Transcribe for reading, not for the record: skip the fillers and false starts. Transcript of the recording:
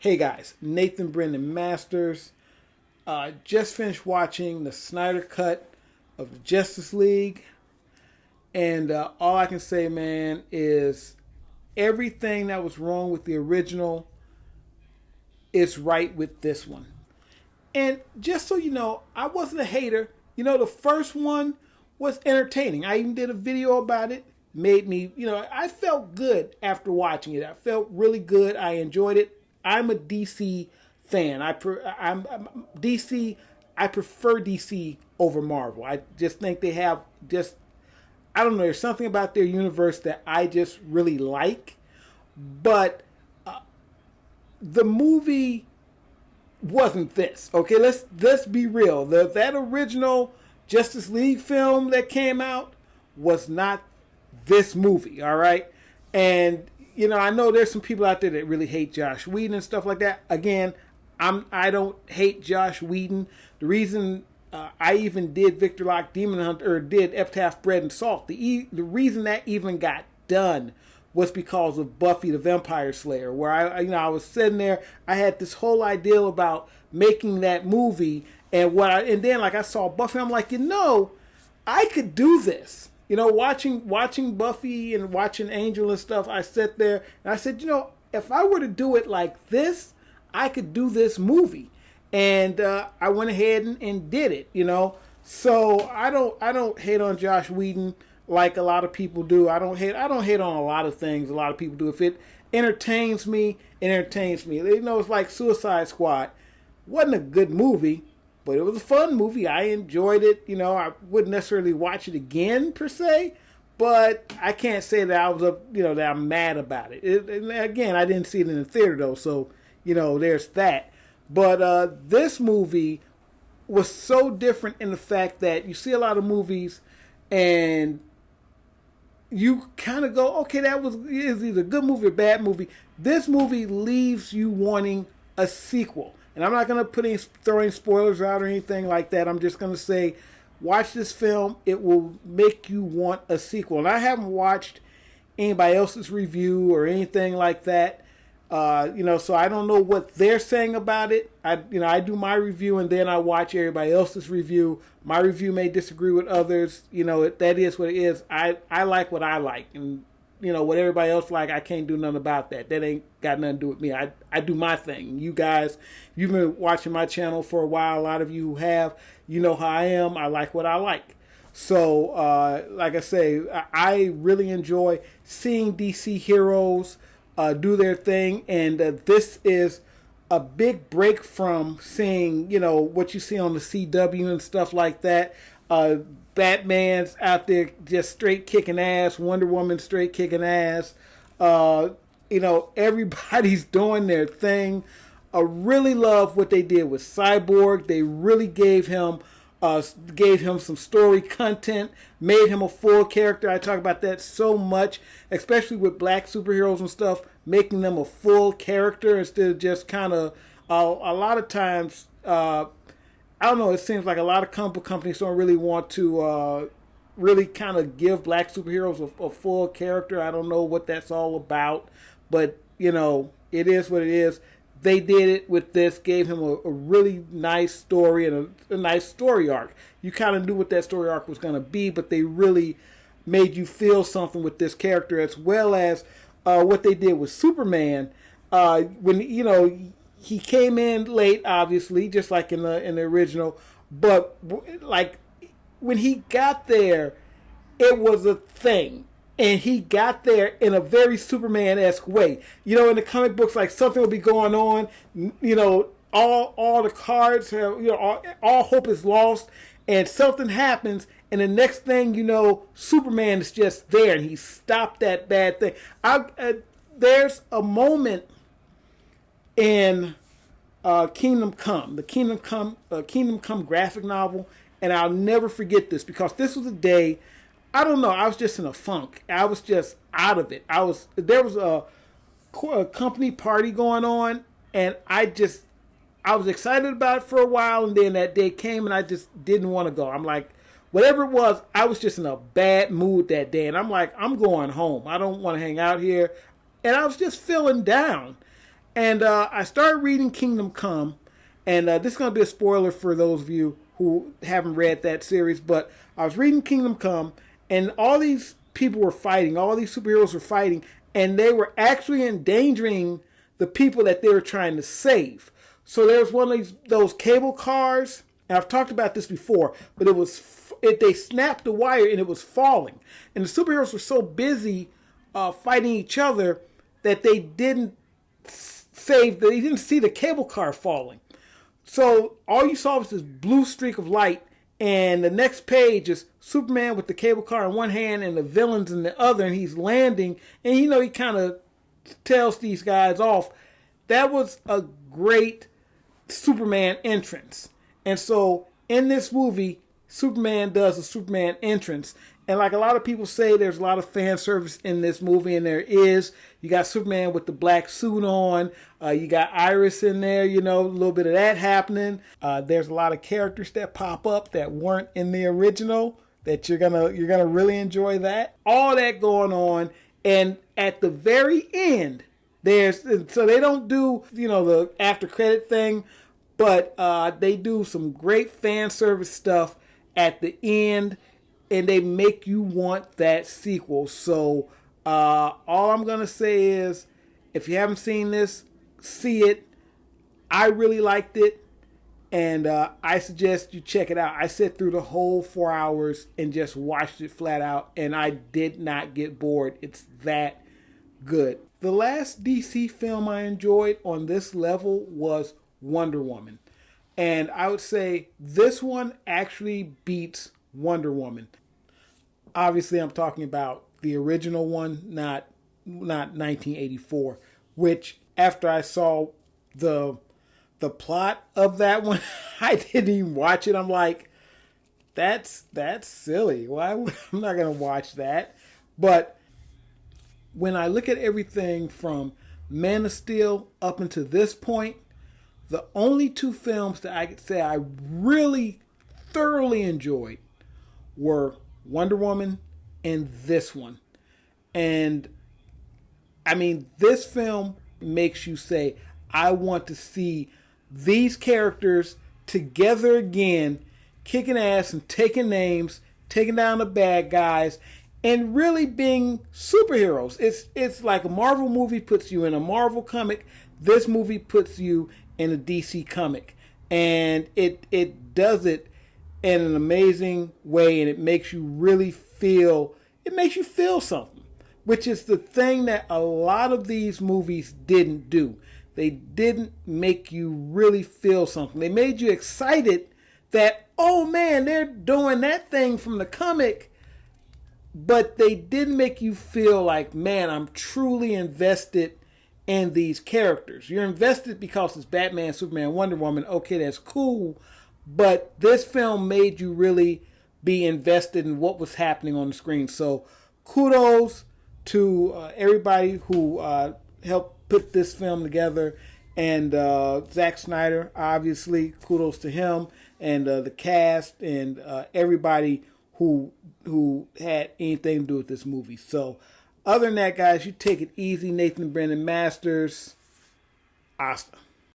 Hey guys, Nathan Brendan Masters. Just finished watching the Snyder Cut of the Justice League. And all I can say, man, is everything that was wrong with the original is right with this one. And just so you know, I wasn't a hater. You know, the first one was entertaining. I even did a video about it. Made me, I felt good after watching it. I felt really good. I enjoyed it. I'm a DC fan. I'm DC. I prefer DC over Marvel. I just think they have I don't know. There's something about their universe that I just really like. But the movie wasn't this. Okay, let's be real. That original Justice League film that came out was not this movie. All right, and I know there's some people out there that really hate Josh Whedon and stuff like that. Again, I don't hate Josh Whedon. The reason I even did Victor Locke Demon Hunter, or did Epitaph Bread and Salt, the reason that even got done was because of Buffy the Vampire Slayer, where I was sitting there, I had this whole idea about making that movie, and then I saw Buffy, I'm like, I could do this. Watching Buffy and watching Angel and stuff, I sat there and I said, if I were to do it like this, I could do this movie. And I went ahead and did it, So I don't hate on Josh Whedon like a lot of people do. I don't hate on a lot of things a lot of people do. If it entertains me, it entertains me. It's like Suicide Squad. Wasn't a good movie, but it was a fun movie. I enjoyed it. I wouldn't necessarily watch it again per se, but I can't say that I was that I'm mad about it. And again, I didn't see it in the theater though, so there's that. But this movie was so different in the fact that you see a lot of movies and you kind of go, okay, is either a good movie or bad movie. This movie leaves you wanting a sequel. And I'm not going to throw any spoilers out or anything like that. I'm just going to say, watch this film. It will make you want a sequel. And I haven't watched anybody else's review or anything like that. So I don't know what they're saying about it. I do my review and then I watch everybody else's review. My review may disagree with others. That is what it is. I like what I like. And, what everybody else like, I can't do nothing about that. That ain't got nothing to do with me. I do my thing. You guys, you've been watching my channel for a while. A lot of you have. You know how I am. I like what I like. So, like I say, I really enjoy seeing DC heroes do their thing. And this is a big break from seeing, what you see on the CW and stuff like that. Batman's out there just straight kicking ass. Wonder Woman straight kicking ass. Everybody's doing their thing. I really love what they did with Cyborg. They really gave him some story content, made him a full character. I talk about that so much, especially with black superheroes and stuff, making them a full character instead of just kind of a lot of times. I don't know, it seems like a lot of companies don't really want to really kind of give black superheroes a full character. I don't know what that's all about, but, it is what it is. They did it with this, gave him a really nice story and a nice story arc. You kind of knew what that story arc was going to be, but they really made you feel something with this character, as well as what they did with Superman. When, he came in late, obviously, just like in the original. But like when he got there, it was a thing, and he got there in a very Superman-esque way. In the comic books, like something will be going on. All the cards have, all hope is lost, and something happens, and the next thing you know, Superman is just there, and he stopped that bad thing. There's a moment in Kingdom Come, the Kingdom Come graphic novel, and I'll never forget this because this was a day, I don't know, I was just in a funk. I was just out of it. There was a company party going on, and I was excited about it for a while, and then that day came, and I just didn't want to go. I'm like, whatever it was, I was just in a bad mood that day, and I'm like, I'm going home. I don't want to hang out here, and I was just feeling down. And I started reading Kingdom Come, and this is going to be a spoiler for those of you who haven't read that series, but I was reading Kingdom Come, and all these people were fighting, all these superheroes were fighting, and they were actually endangering the people that they were trying to save. So there was one of those cable cars, and I've talked about this before, but they snapped the wire and it was falling. And the superheroes were so busy fighting each other that they didn't they didn't see the cable car falling. So all you saw was this blue streak of light, and the next page is Superman with the cable car in one hand and the villains in the other, and he's landing, and he kind of tells these guys off. That was a great Superman entrance. And so in this movie, Superman does a Superman entrance. And like a lot of people say, there's a lot of fan service in this movie, and there is. You got Superman with the black suit on. You got Iris in there, a little bit of that happening. There's a lot of characters that pop up that weren't in the original that you're gonna really enjoy that. All that going on, and at the very end, so they don't do the after credit thing, but they do some great fan service stuff at the end, and they make you want that sequel. So all I'm going to say is, if you haven't seen this, see it. I really liked it, and I suggest you check it out. I sat through the whole 4 hours and just watched it flat out, and I did not get bored. It's that good. The last DC film I enjoyed on this level was Wonder Woman. And I would say this one actually beats Wonder Woman. Obviously, I'm talking about the original one, not 1984, which after I saw the plot of that one, I didn't even watch it. I'm like, that's silly. I'm not going to watch that. But when I look at everything from Man of Steel up until this point, the only two films that I could say I really thoroughly enjoyed were Wonder Woman and this one. And I mean, this film makes you say, I want to see these characters together again, kicking ass and taking names, taking down the bad guys, and really being superheroes. It's like a Marvel movie puts you in a Marvel comic. This movie puts you in a DC comic. And it does it in an amazing way, and it makes you really feel something, which is the thing that a lot of these movies didn't do. They didn't make you really feel something. They made you excited that, oh man, they're doing that thing from the comic, but they didn't make you feel like, man, I'm truly invested in these characters. You're invested because it's Batman, Superman, Wonder Woman. Okay, that's cool. But this film made you really be invested in what was happening on the screen. So kudos to everybody who helped put this film together. And Zack Snyder, obviously, kudos to him. And the cast and everybody who had anything to do with this movie. So other than that, guys, you take it easy. Nathyn Brennan Masters. Hasta.